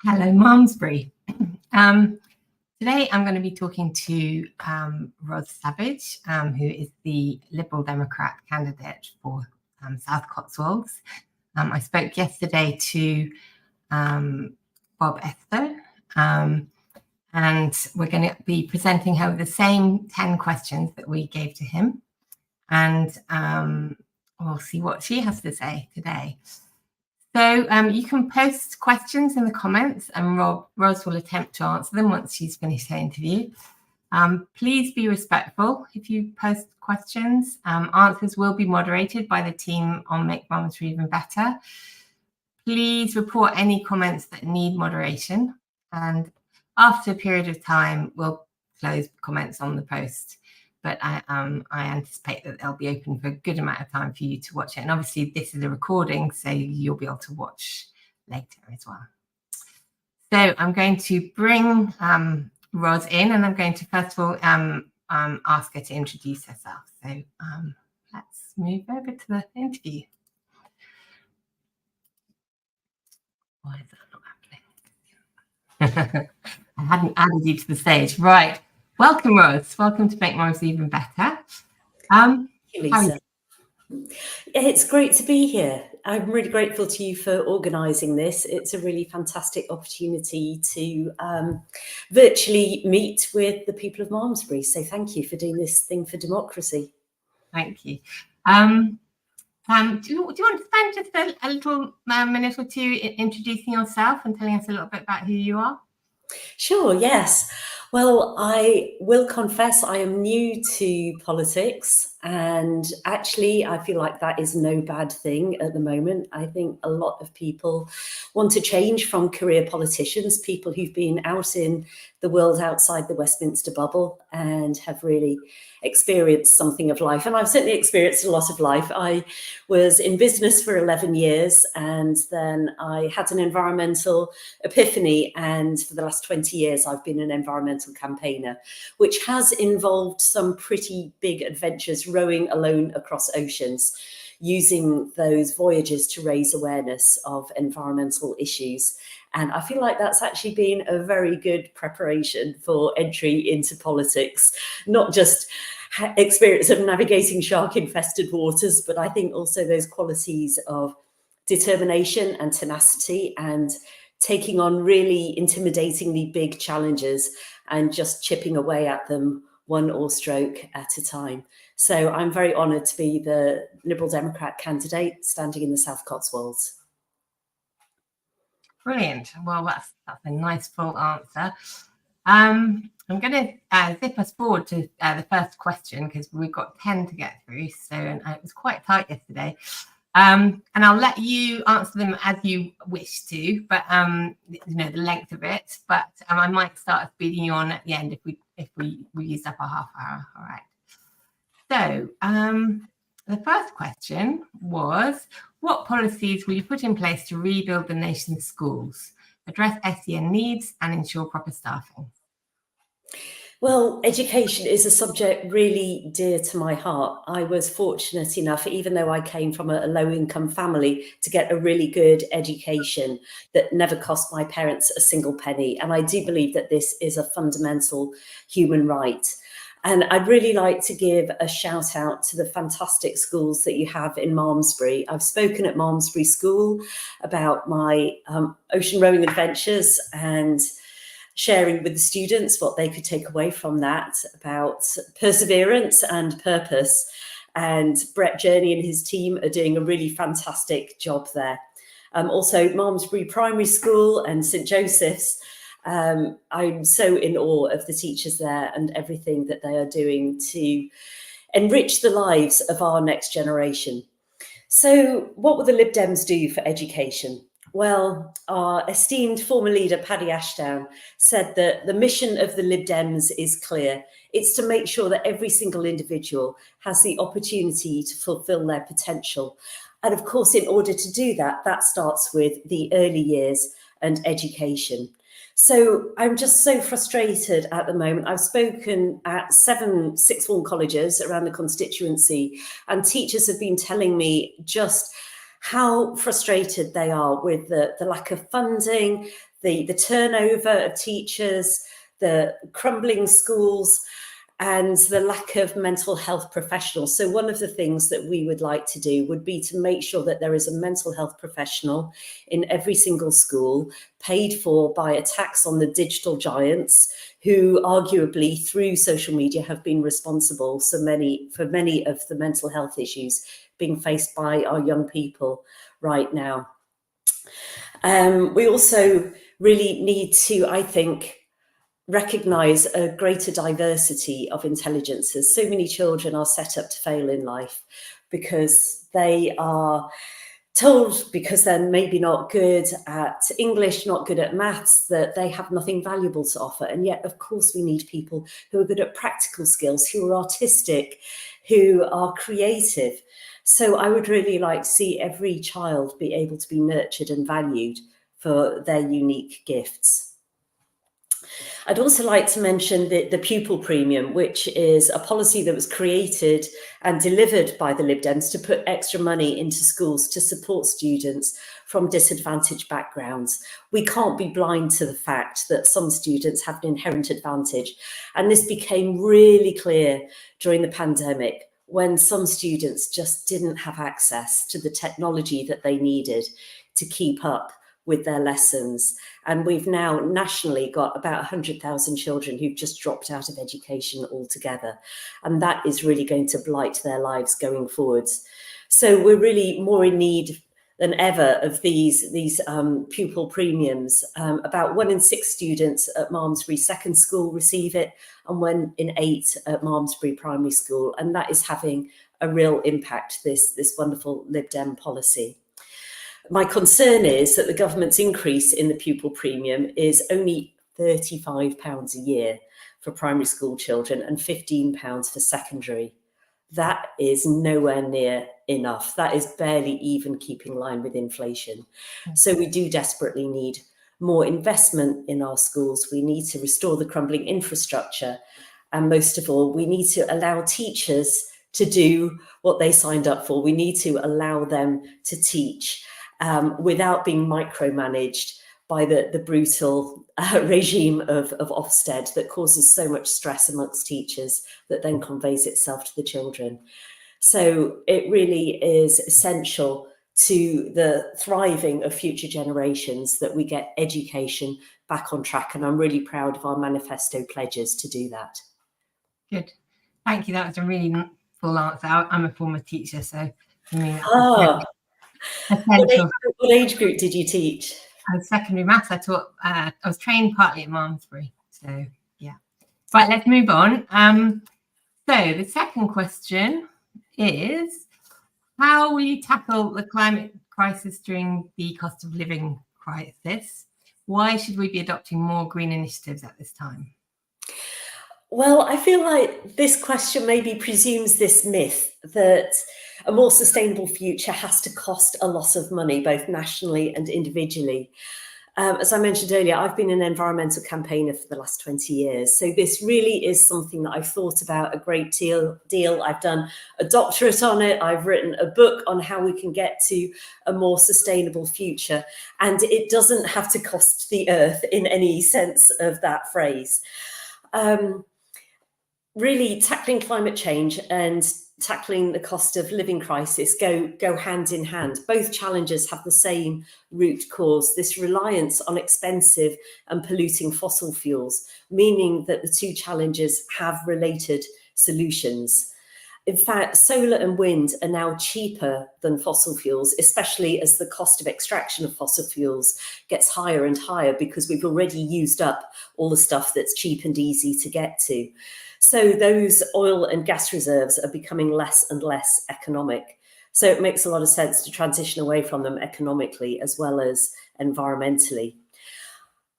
Hello, Malmesbury. Today I'm going to be talking to Ros Savage, who is the Liberal Democrat candidate for South Cotswolds. I spoke yesterday to Bob Estow, and we're going to be presenting her with the same 10 questions that we gave to him, and we'll see what she has to say today. So you can post questions in the comments and Ros will attempt to answer them once she's finished her interview. Please be respectful if you post questions. Answers will be moderated by the team on Make Malmesbury Even Better. Please report any comments that need moderation. And after a period of time, we'll close comments on the post. But I anticipate that they'll be open for a good amount of time for you to watch it. And obviously this is a recording, so you'll be able to watch later as well. So I'm going to bring Ros in, and I'm going to first of all ask her to introduce herself. So let's move over to the interview. Why is that not happening? I hadn't added you to the stage. Right. Welcome, Ros. Welcome to Make Malmesbury Even Better. Thank you, Lisa. It's great to be here. I'm really grateful to you for organising this. It's a really fantastic opportunity to virtually meet with the people of Malmesbury. So thank you for doing this thing for democracy. Thank you. Do you want to spend just a little minute or two introducing yourself and telling us a little bit about who you are? Sure, yes. Well, I will confess I am new to politics, and actually I feel like that is no bad thing at the moment. I think a lot of people want to change from career politicians, people who've been out in the world outside the Westminster bubble and have really experienced something of life. And I've certainly experienced a lot of life. I was in business for 11 years and then I had an environmental epiphany, and for the last 20 years I've been an environmental campaigner, which has involved some pretty big adventures, rowing alone across oceans, using those voyages to raise awareness of environmental issues. And I feel like that's actually been a very good preparation for entry into politics, not just experience of navigating shark-infested waters, but I think also those qualities of determination and tenacity and taking on really intimidatingly big challenges and just chipping away at them one oar stroke at a time. So I'm very honoured to be the Liberal Democrat candidate standing in the South Cotswolds. Brilliant. Well, that's a nice full answer. I'm going to zip us forward to the first question because we've got 10 to get through. So it was quite tight yesterday. And I'll let you answer them as you wish to, but you know, the length of it. But I might start speeding you on at the end if we use up a half hour. All right. So the first question was, what policies will you put in place to rebuild the nation's schools, address SEN needs and ensure proper staffing? Well, education is a subject really dear to my heart. I was fortunate enough, even though I came from a low-income family, to get a really good education that never cost my parents a single penny. And I do believe that this is a fundamental human right. And I'd really like to give a shout out to the fantastic schools that you have in Malmesbury. I've spoken at Malmesbury School about my ocean rowing adventures and sharing with the students what they could take away from that about perseverance and purpose. And Brett Journey and his team are doing a really fantastic job there. Also Malmesbury Primary School and St Joseph's. I'm so in awe of the teachers there and everything that they are doing to enrich the lives of our next generation. So what will the Lib Dems do for education? Well, our esteemed former leader, Paddy Ashdown, said that the mission of the Lib Dems is clear. It's to make sure that every single individual has the opportunity to fulfill their potential. And of course, in order to do that, that starts with the early years and education. So I'm just so frustrated at the moment. I've spoken at 7 sixth form colleges around the constituency, and teachers have been telling me just how frustrated they are with the lack of funding, the turnover of teachers, the crumbling schools, and the lack of mental health professionals. So one of the things that we would like to do would be to make sure that there is a mental health professional in every single school, paid for by a tax on the digital giants, who arguably through social media have been responsible for many of the mental health issues being faced by our young people right now. We also really need to, I think, recognise a greater diversity of intelligences. So many children are set up to fail in life because they are told, because they're maybe not good at English, not good at maths, that they have nothing valuable to offer. And yet, of course, we need people who are good at practical skills, who are artistic, who are creative. So I would really like to see every child be able to be nurtured and valued for their unique gifts. I'd also like to mention the pupil premium, which is a policy that was created and delivered by the Lib Dems to put extra money into schools to support students from disadvantaged backgrounds. We can't be blind to the fact that some students have an inherent advantage. And this became really clear during the pandemic, when some students just didn't have access to the technology that they needed to keep up with their lessons. And we've now nationally got about 100,000 children who've just dropped out of education altogether. And that is really going to blight their lives going forwards. So we're really more in need than ever of these pupil premiums. About 1 in 6 students at Malmesbury Second School receive it, and 1 in 8 at Malmesbury Primary School. And that is having a real impact, this wonderful Lib Dem policy. My concern is that the government's increase in the pupil premium is only £35 a year for primary school children and £15 for secondary. That is nowhere near enough. That is barely even keeping line with inflation. So we do desperately need more investment in our schools. We need to restore the crumbling infrastructure. And most of all, we need to allow teachers to do what they signed up for. We need to allow them to teach without being micromanaged by the brutal regime of Ofsted that causes so much stress amongst teachers that then conveys itself to the children. So it really is essential to the thriving of future generations that we get education back on track. And I'm really proud of our manifesto pledges to do that. Good. Thank you. That was a really full answer. I'm a former teacher, so for me, what age group did you teach? I was secondary maths. I was trained partly at Malmesbury. So yeah. Right, let's move on. So the second question is, how will you tackle the climate crisis during the cost of living crisis? Why should we be adopting more green initiatives at this time? Well, I feel like this question maybe presumes this myth that a more sustainable future has to cost a lot of money, both nationally and individually. As I mentioned earlier, I've been an environmental campaigner for the last 20 years. So this really is something that I've thought about a great deal. I've done a doctorate on it. I've written a book on how we can get to a more sustainable future. And it doesn't have to cost the earth in any sense of that phrase. Really, tackling climate change and tackling the cost of living crisis go hand in hand. Both challenges have the same root cause, this reliance on expensive and polluting fossil fuels, meaning that the two challenges have related solutions. In fact, solar and wind are now cheaper than fossil fuels, especially as the cost of extraction of fossil fuels gets higher and higher because we've already used up all the stuff that's cheap and easy to get to. So those oil and gas reserves are becoming less and less economic. So it makes a lot of sense to transition away from them economically as well as environmentally.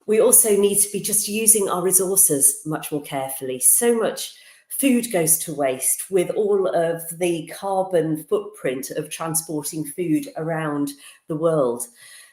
We also need to be just using our resources much more carefully. So much food goes to waste with all of the carbon footprint of transporting food around the world.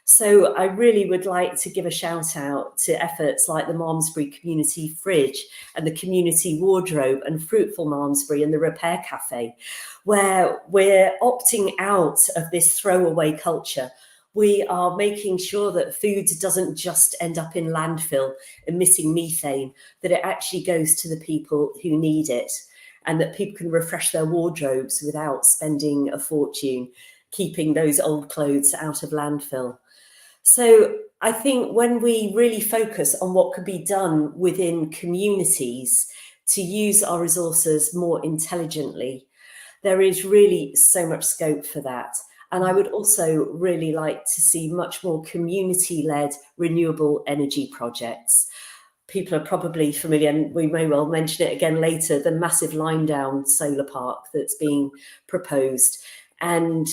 So I really would like to give a shout out to efforts like the Malmesbury Community Fridge and the Community Wardrobe and Fruitful Malmesbury and the Repair Cafe, where we're opting out of this throwaway culture. We are making sure that food doesn't just end up in landfill emitting methane, that it actually goes to the people who need it, and that people can refresh their wardrobes without spending a fortune, keeping those old clothes out of landfill. So I think when we really focus on what could be done within communities to use our resources more intelligently, there is really so much scope for that. And I would also really like to see much more community-led renewable energy projects. People are probably familiar, and we may well mention it again later, the massive Limedown solar park that's being proposed. And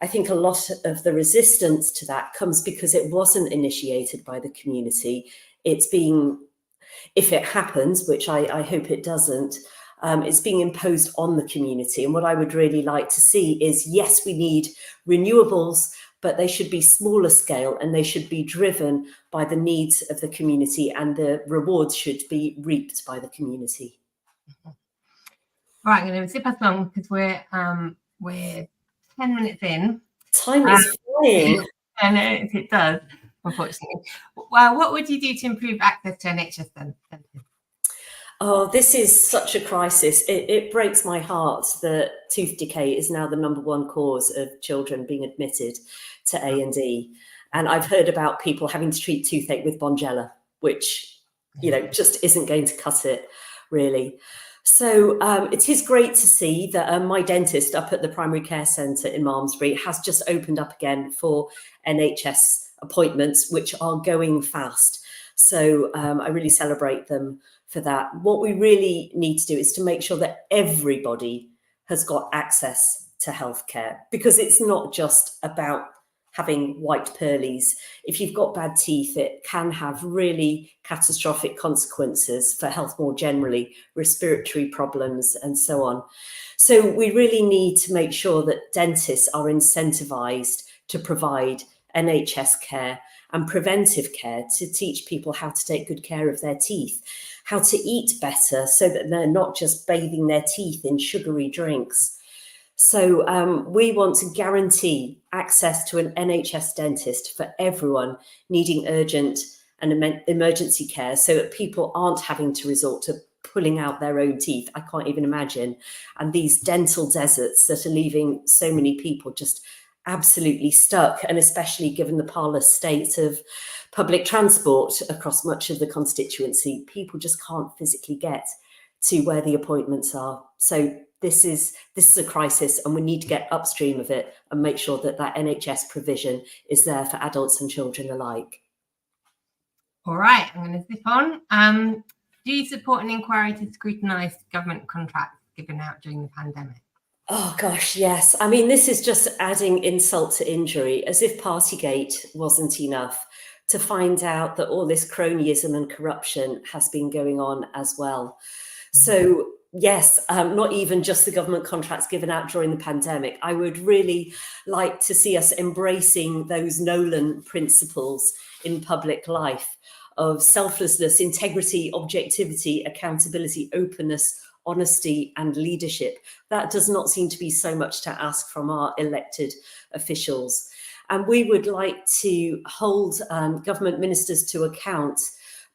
I think a lot of the resistance to that comes because it wasn't initiated by the community. It's being, if it happens, which I hope it doesn't, it's being imposed on the community. And what I would really like to see is, yes, we need renewables, but they should be smaller scale and they should be driven by the needs of the community, and the rewards should be reaped by the community. All right, I'm going to zip us along because we're 10 minutes in. Time is flying. I know it does, unfortunately. Well, what would you do to improve access to NHS centres? Oh, this is such a crisis. It breaks my heart that tooth decay is now the #1 cause of children being admitted to A&E. And I've heard about people having to treat toothache with Bonjela, which, you know, just isn't going to cut it, really. So it is great to see that my dentist up at the primary care centre in Malmesbury has just opened up again for NHS appointments, which are going fast. So I really celebrate them for that. What we really need to do is to make sure that everybody has got access to healthcare, because it's not just about having white pearlies. If you've got bad teeth, it can have really catastrophic consequences for health more generally, respiratory problems and so on. So we really need to make sure that dentists are incentivized to provide NHS care and preventive care to teach people how to take good care of their teeth, how to eat better so that they're not just bathing their teeth in sugary drinks. So we want to guarantee access to an NHS dentist for everyone needing urgent and emergency care, so that people aren't having to resort to pulling out their own teeth. I can't even imagine. And these dental deserts that are leaving so many people just absolutely stuck, and especially given the parlous state of public transport across much of the constituency, people just can't physically get to where the appointments are. So this is a crisis, and we need to get upstream of it and make sure that that NHS provision is there for adults and children alike. All right, I'm going to zip on. Do you support an inquiry to scrutinise government contracts given out during the pandemic? Oh gosh, yes. I mean, this is just adding insult to injury, as if Partygate wasn't enough, to find out that all this cronyism and corruption has been going on as well. So yes, not even just the government contracts given out during the pandemic. I would really like to see us embracing those Nolan principles in public life of selflessness, integrity, objectivity, accountability, openness, honesty and leadership. That does not seem to be so much to ask from our elected officials. And we would like to hold government ministers to account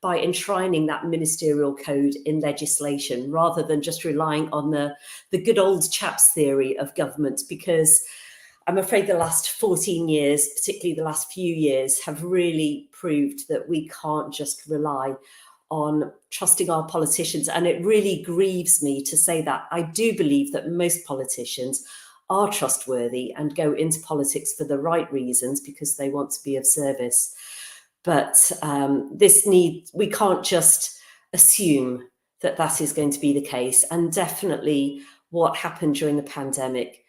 by enshrining that ministerial code in legislation, rather than just relying on the good old chaps theory of government, because I'm afraid the last 14 years, particularly the last few years, have really proved that we can't just rely on trusting our politicians. And it really grieves me to say that. I do believe that most politicians are trustworthy and go into politics for the right reasons, because they want to be of service. But we can't just assume that that is going to be the case. And definitely what happened during the pandemic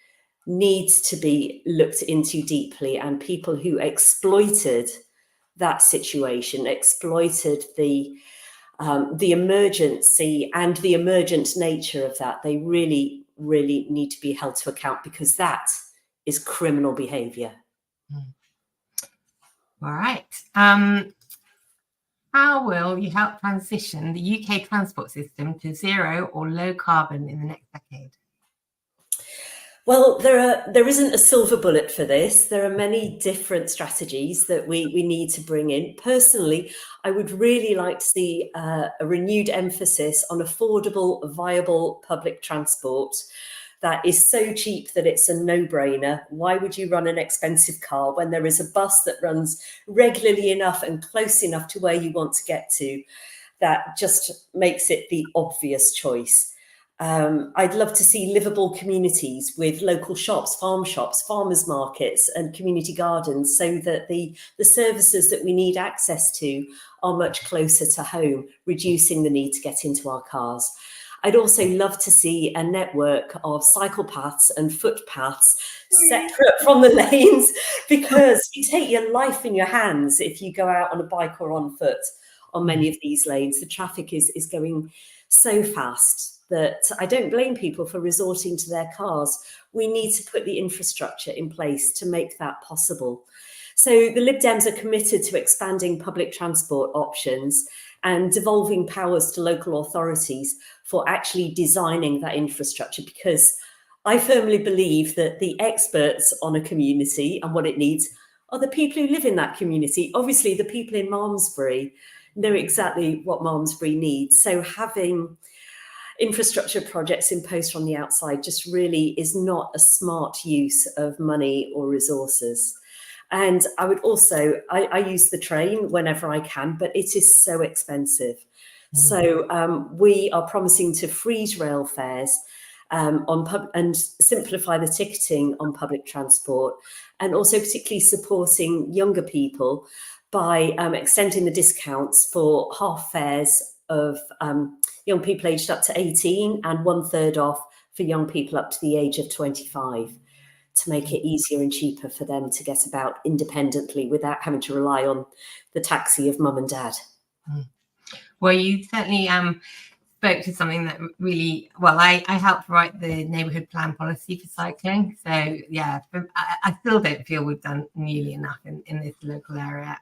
needs to be looked into deeply, and people who exploited that situation, exploited the emergency and the emergent nature of that, they really, really need to be held to account, because that is criminal behaviour. All right. How will you help transition the UK transport system to zero or low carbon in the next decade? Well, there isn't a silver bullet for this. There are many different strategies that we need to bring in. Personally, I would really like to see a renewed emphasis on affordable, viable public transport that is so cheap that it's a no-brainer. Why would you run an expensive car when there is a bus that runs regularly enough and close enough to where you want to get to? That just makes it the obvious choice. I'd love to see livable communities with local shops, farmers markets and community gardens, so that the services that we need access to are much closer to home, reducing the need to get into our cars. I'd also love to see a network of cycle paths and footpaths separate from the lanes, because you take your life in your hands if you go out on a bike or on foot on many of these lanes. The traffic is going so fast that I don't blame people for resorting to their cars. We need to put the infrastructure in place to make that possible. So the Lib Dems are committed to expanding public transport options and devolving powers to local authorities for actually designing that infrastructure, because I firmly believe that the experts on a community and what it needs are the people who live in that community. Obviously, the people in Malmesbury know exactly what Malmesbury needs. So having infrastructure projects imposed on the outside just really is not a smart use of money or resources. And I would also, I use the train whenever I can, but it is so expensive. So we are promising to freeze rail fares and simplify the ticketing on public transport, and also particularly supporting younger people by extending the discounts for half fares of young people aged up to 18 and 1/3 off for young people up to the age of 25, to make it easier and cheaper for them to get about independently without having to rely on the taxi of mum and dad. Well, you certainly spoke to something that really, well, I helped write the neighbourhood plan policy for cycling. So yeah, I still don't feel we've done nearly enough in this local area.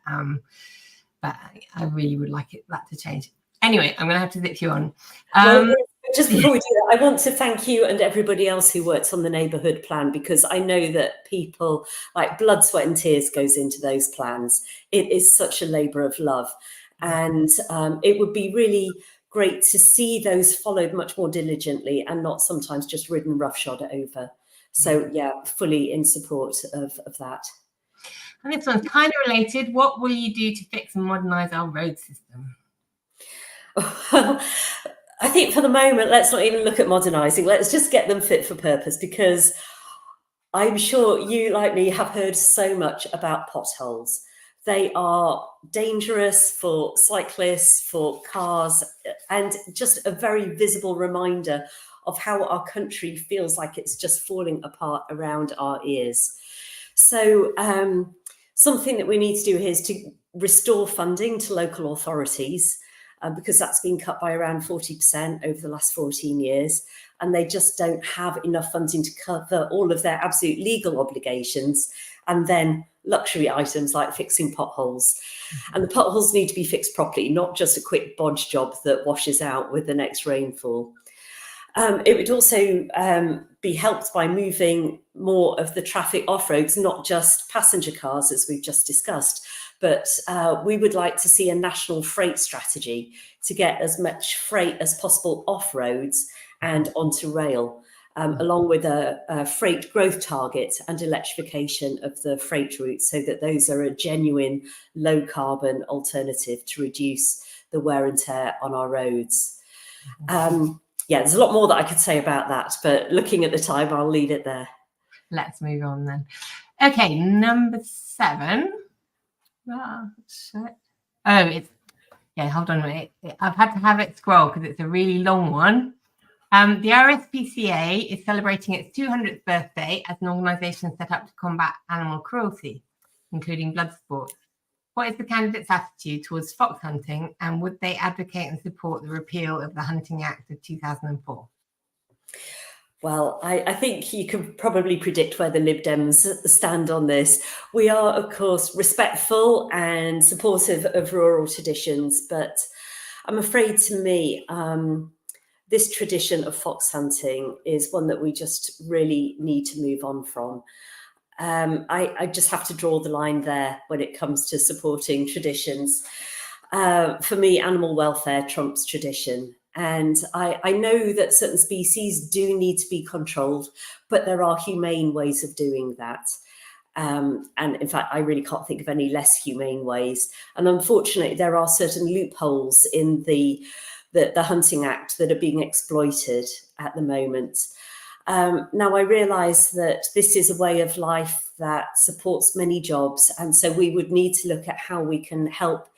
But I really would like that to change. Anyway, I'm going to have to zip you on. Well, just before we do that, I want to thank you and everybody else who works on the neighbourhood plan, because I know that people, like, blood, sweat and tears goes into those plans. It is such a labour of love. And it would be really great to see those followed much more diligently and not sometimes just ridden roughshod over. So yeah, fully in support of that. And this one's kind of related. What will you do to fix and modernise our road system? Well, I think for the moment, let's not even look at modernising. Let's just get them fit for purpose, because I'm sure you, like me, have heard so much about potholes. They are dangerous for cyclists, for cars, and just a very visible reminder of how our country feels like it's just falling apart around our ears. So something that we need to do here is to restore funding to local authorities, because that's been cut by around 40% over the last 14 years. And they just don't have enough funding to cover all of their absolute legal obligations, and then luxury items like fixing potholes. And the potholes need to be fixed properly, not just a quick bodge job that washes out with the next rainfall. It would also be helped by moving more of the traffic off roads, not just passenger cars, as we've just discussed, but we would like to see a national freight strategy to get as much freight as possible off roads and onto rail, along with a freight growth target and electrification of the freight routes, so that those are a genuine low carbon alternative to reduce the wear and tear on our roads. Yeah, there's a lot more that I could say about that, but looking at the time, I'll leave it there. Let's move on then. Okay, number 7. Oh, hold on a minute. I've had to have it scroll because it's a really long one. The RSPCA is celebrating its 200th birthday as an organisation set up to combat animal cruelty, including blood sport. What is the candidate's attitude towards fox hunting, and would they advocate and support the repeal of the Hunting Act of 2004? Well, I think you can probably predict where the Lib Dems stand on this. We are, of course, respectful and supportive of rural traditions, but I'm afraid, to me, this tradition of fox hunting is one that we just really need to move on from. I just have to draw the line there when it comes to supporting traditions. For me, animal welfare trumps tradition. And I know that certain species do need to be controlled, but there are humane ways of doing that. And in fact, I really can't think of any less humane ways. And unfortunately, there are certain loopholes in the Hunting Act that are being exploited at the moment. Now, I realise that this is a way of life that supports many jobs. And so we would need to look at how we can help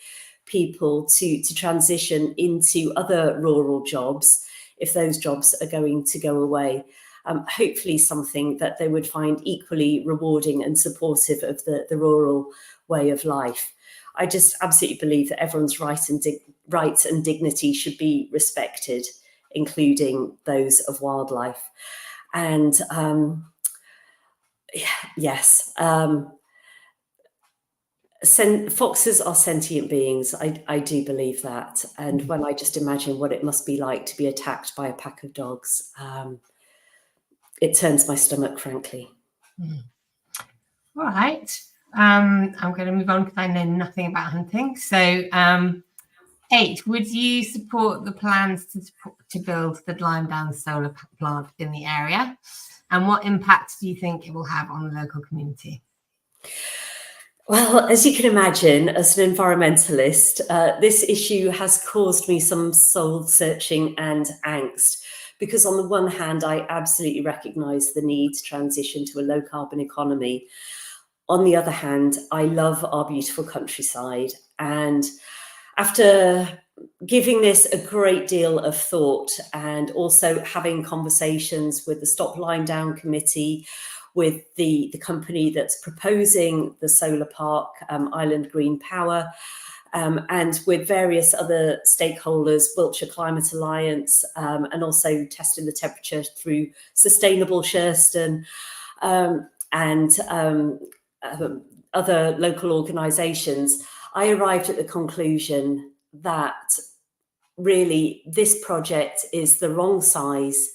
people to transition into other rural jobs if those jobs are going to go away. Hopefully something that they would find equally rewarding and supportive of the rural way of life. I just absolutely believe that everyone's rights and dignity should be respected, including those of wildlife. And yes, foxes are sentient beings. I do believe that. And when I just imagine what it must be like to be attacked by a pack of dogs, it turns my stomach, frankly. All right. I'm going to move on because I know nothing about hunting. So, 8, would you support the plans to build the Limedown solar plant in the area? And what impact do you think it will have on the local community? Well, as you can imagine, as an environmentalist, this issue has caused me some soul searching and angst. Because on the one hand, I absolutely recognise the need to transition to a low carbon economy. On the other hand, I love our beautiful countryside. And after giving this a great deal of thought and also having conversations with the Stop Limedown Committee, with the company that's proposing the solar park, Island Green Power, and with various other stakeholders, Wiltshire Climate Alliance, and also testing the temperature through Sustainable Shurston, and other local organisations, I arrived at the conclusion that really this project is the wrong size,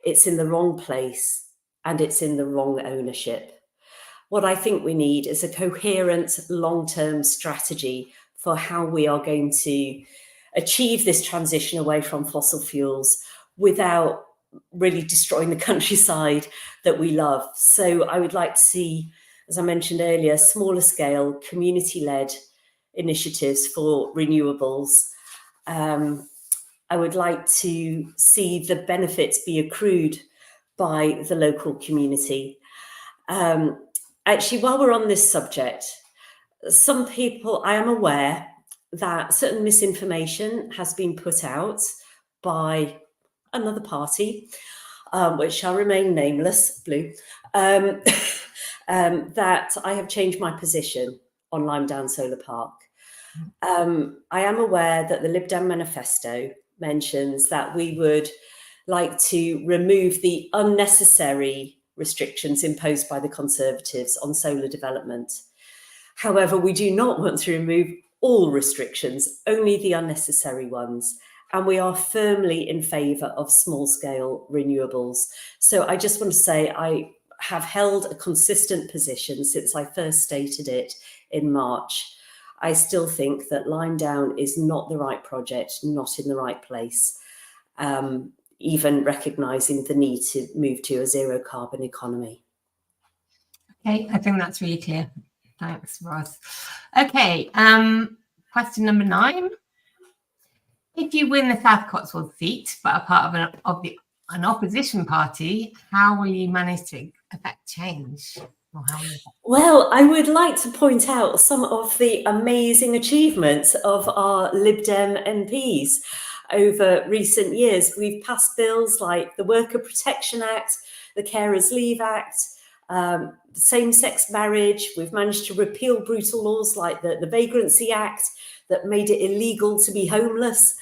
it's in the wrong place, and it's in the wrong ownership. What I think we need is a coherent long-term strategy for how we are going to achieve this transition away from fossil fuels without really destroying the countryside that we love. So I would like to see, as I mentioned earlier, smaller scale community-led initiatives for renewables. I would like to see the benefits be accrued by the local community. Actually, while we're on this subject, some people, I am aware that certain misinformation has been put out by another party, which shall remain nameless, Blue, that I have changed my position on Limedown Solar Park. I am aware that the Lib Dem manifesto mentions that we would like to remove the unnecessary restrictions imposed by the Conservatives on solar development. However, we do not want to remove all restrictions, only the unnecessary ones. And we are firmly in favour of small-scale renewables. So I just want to say I have held a consistent position since I first stated it in March. I still think that Limedown is not the right project, not in the right place, even recognising the need to move to a zero-carbon economy. Okay, I think that's really clear. Thanks, Roz. Okay, question number 9. If you win the South Cotswold seat, but are part of an opposition party, how will you manage to affect change? Well, I would like to point out some of the amazing achievements of our Lib Dem MPs over recent years. We've passed bills like the Worker Protection Act, the Carers Leave Act, same-sex marriage. We've managed to repeal brutal laws like the Vagrancy Act that made it illegal to be homeless.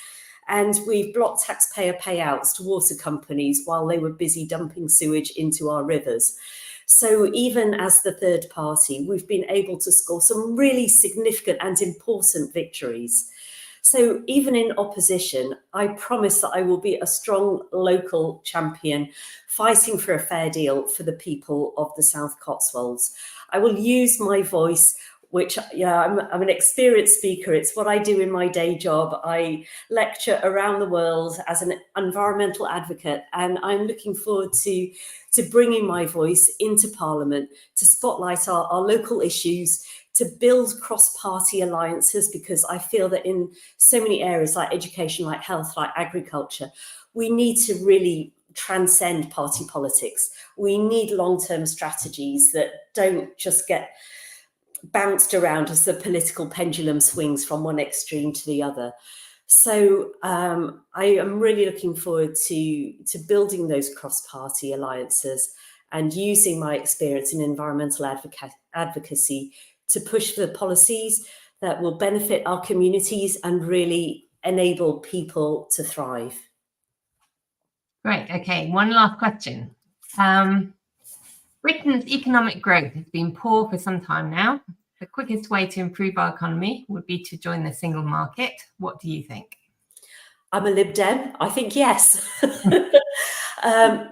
And we've blocked taxpayer payouts to water companies while they were busy dumping sewage into our rivers. So even as the third party, we've been able to score some really significant and important victories. So even in opposition, I promise that I will be a strong local champion fighting for a fair deal for the people of the South Cotswolds. I will use my voice, which, I'm an experienced speaker. It's what I do in my day job. I lecture around the world as an environmental advocate, and I'm looking forward to bringing my voice into Parliament to spotlight our local issues, to build cross-party alliances, because I feel that in so many areas like education, like health, like agriculture, we need to really transcend party politics. We need long-term strategies that don't just get bounced around as the political pendulum swings from one extreme to the other. So I am really looking forward to building those cross-party alliances and using my experience in environmental advocacy to push for the policies that will benefit our communities and really enable people to thrive. Great. Okay, one last question. Britain's economic growth has been poor for some time now. The quickest way to improve our economy would be to join the single market. What do you think? I'm a Lib Dem. I think yes. Now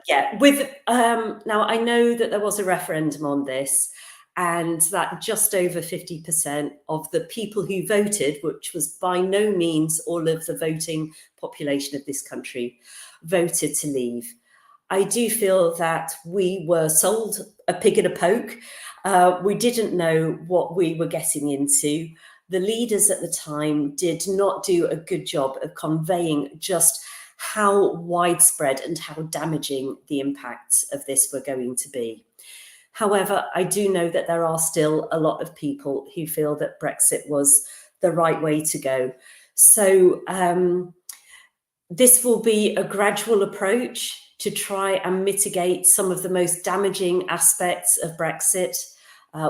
I know that there was a referendum on this, and that just over 50% of the people who voted, which was by no means all of the voting population of this country, voted to leave. I do feel that we were sold a pig in a poke. We didn't know what we were getting into. The leaders at the time did not do a good job of conveying just how widespread and how damaging the impacts of this were going to be. However, I do know that there are still a lot of people who feel that Brexit was the right way to go. So this will be a gradual approach to try and mitigate some of the most damaging aspects of Brexit,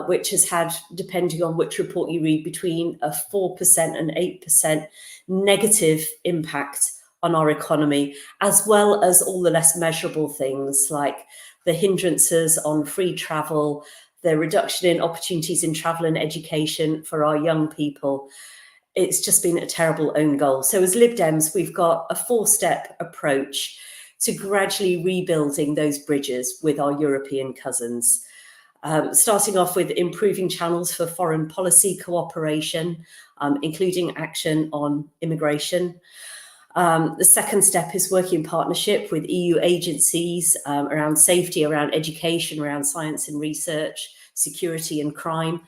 which has had, depending on which report you read, between a 4% and 8% negative impact on our economy, as well as all the less measurable things like the hindrances on free travel, the reduction in opportunities in travel and education for our young people. It's just been a terrible own goal. So as Lib Dems, we've got a 4-step approach to gradually rebuilding those bridges with our European cousins. Starting off with improving channels for foreign policy cooperation, including action on immigration. The second step is working in partnership with EU agencies around safety, around education, around science and research, security and crime.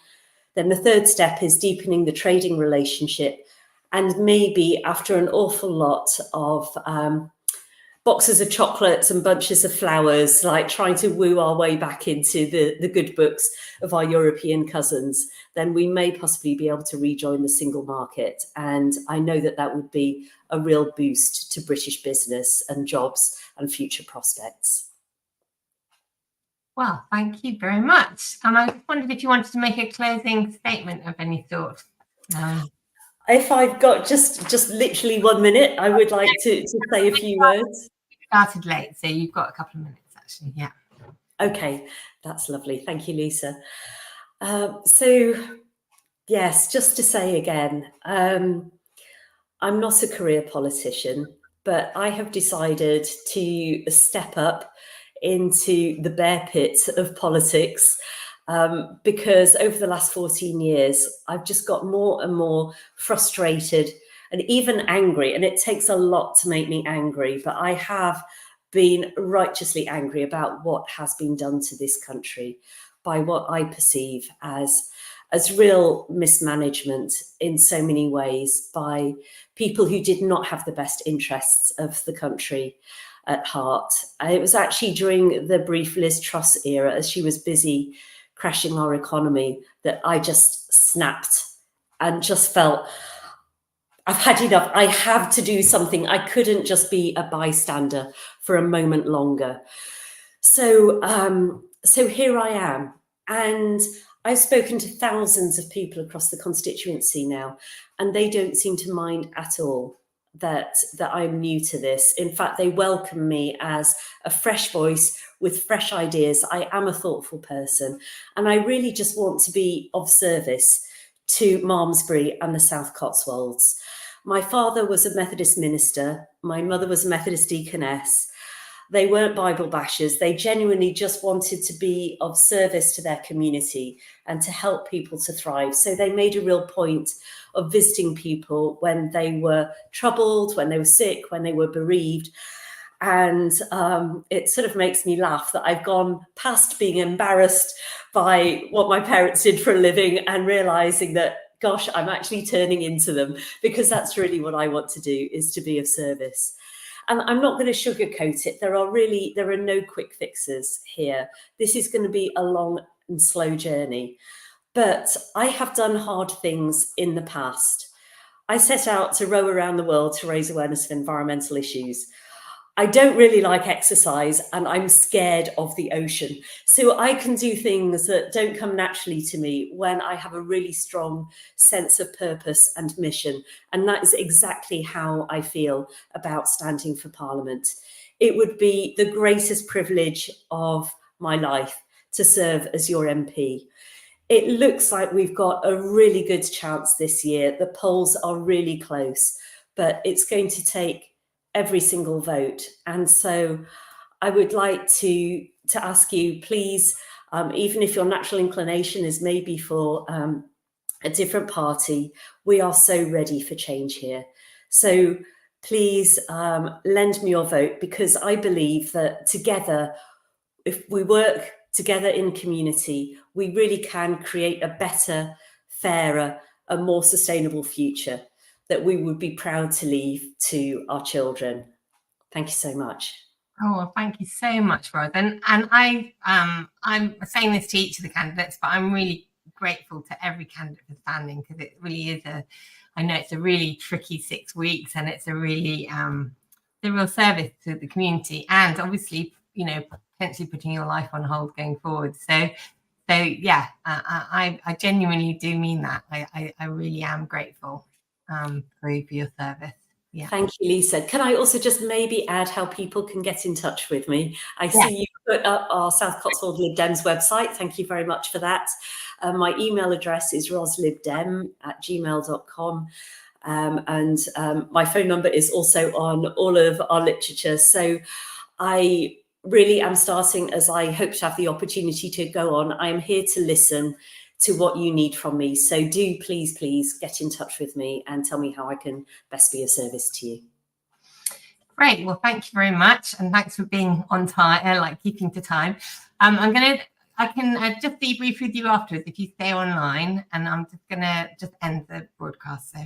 Then the third step is deepening the trading relationship, and maybe after an awful lot of boxes of chocolates and bunches of flowers, like trying to woo our way back into the good books of our European cousins, then we may possibly be able to rejoin the single market. And I know that that would be a real boost to British business and jobs and future prospects. Well, thank you very much. And I wondered if you wanted to make a closing statement of any sort. If I've got just literally 1 minute, I would like to say a few words. You started late, so you've got a couple of minutes, actually. Yeah. Okay, that's lovely. Thank you, Lisa. So, yes, just to say again, I'm not a career politician, but I have decided to step up into the bear pit of politics because over the last 14 years, I've just got more and more frustrated and even angry. And it takes a lot to make me angry, but I have been righteously angry about what has been done to this country by what I perceive as real mismanagement in so many ways by people who did not have the best interests of the country at heart. It was actually during the brief Liz Truss era, as she was busy crashing our economy, that I just snapped and just felt, I've had enough. I have to do something. I couldn't just be a bystander for a moment longer. So here I am. And I've spoken to thousands of people across the constituency now, and they don't seem to mind at all that I'm new to this. In fact, they welcome me as a fresh voice with fresh ideas. I am a thoughtful person, and I really just want to be of service to Malmesbury and the South Cotswolds. My father was a Methodist minister. My mother was a Methodist deaconess. They weren't Bible bashers. They genuinely just wanted to be of service to their community and to help people to thrive. So they made a real point of visiting people when they were troubled, when they were sick, when they were bereaved. And it sort of makes me laugh that I've gone past being embarrassed by what my parents did for a living and realizing that, gosh, I'm actually turning into them, because that's really what I want to do, is to be of service. And I'm not going to sugarcoat it. There are no quick fixes here. This is going to be a long and slow journey. But I have done hard things in the past. I set out to row around the world to raise awareness of environmental issues. I don't really like exercise, and I'm scared of the ocean. So I can do things that don't come naturally to me when I have a really strong sense of purpose and mission. And that is exactly how I feel about standing for Parliament. It would be the greatest privilege of my life to serve as your MP. It looks like we've got a really good chance this year. The polls are really close, but it's going to take every single vote. And so I would like to ask you, please, even if your natural inclination is maybe for a different party, we are so ready for change here. So please lend me your vote, because I believe that together, if we work together in community, we really can create a better, fairer, a more sustainable future that we would be proud to leave to our children. Thank you so much. Oh, well, thank you so much, Rose. And I'm saying this to each of the candidates, but I'm really grateful to every candidate for standing, because it really is I know it's a really tricky 6 weeks, and it's a really the real service to the community, and obviously, you know, potentially putting your life on hold going forward. So yeah, I genuinely do mean that. I really am grateful for your service. Yeah. Thank you, Lisa. Can I also just maybe add how people can get in touch with me? I see you put up our South Cotswold Lib Dems website. Thank you very much for that. My email address is roslibdem@gmail.com. And my phone number is also on all of our literature. So I really am starting, as I hope to have the opportunity to go on. I am here to listen to what you need from me. So do please get in touch with me and tell me how I can best be of service to you. Great. Well, thank you very much. And thanks for being on time, like keeping to time. I can just debrief with you afterwards if you stay online, and I'm just going to end the broadcast. So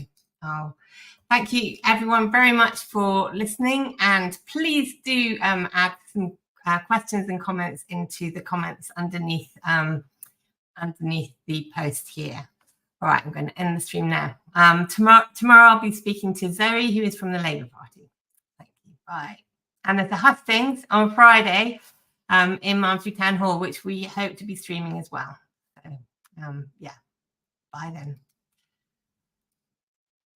thank you everyone very much for listening, and please do add some questions and comments into the comments underneath the post here. All right, I'm going to end the stream now. Tomorrow I'll be speaking to Zoe, who is from the Labour Party. Thank you. Bye. And there's the hustings on Friday in Malmesbury Town Hall, which we hope to be streaming as well. So yeah, bye then.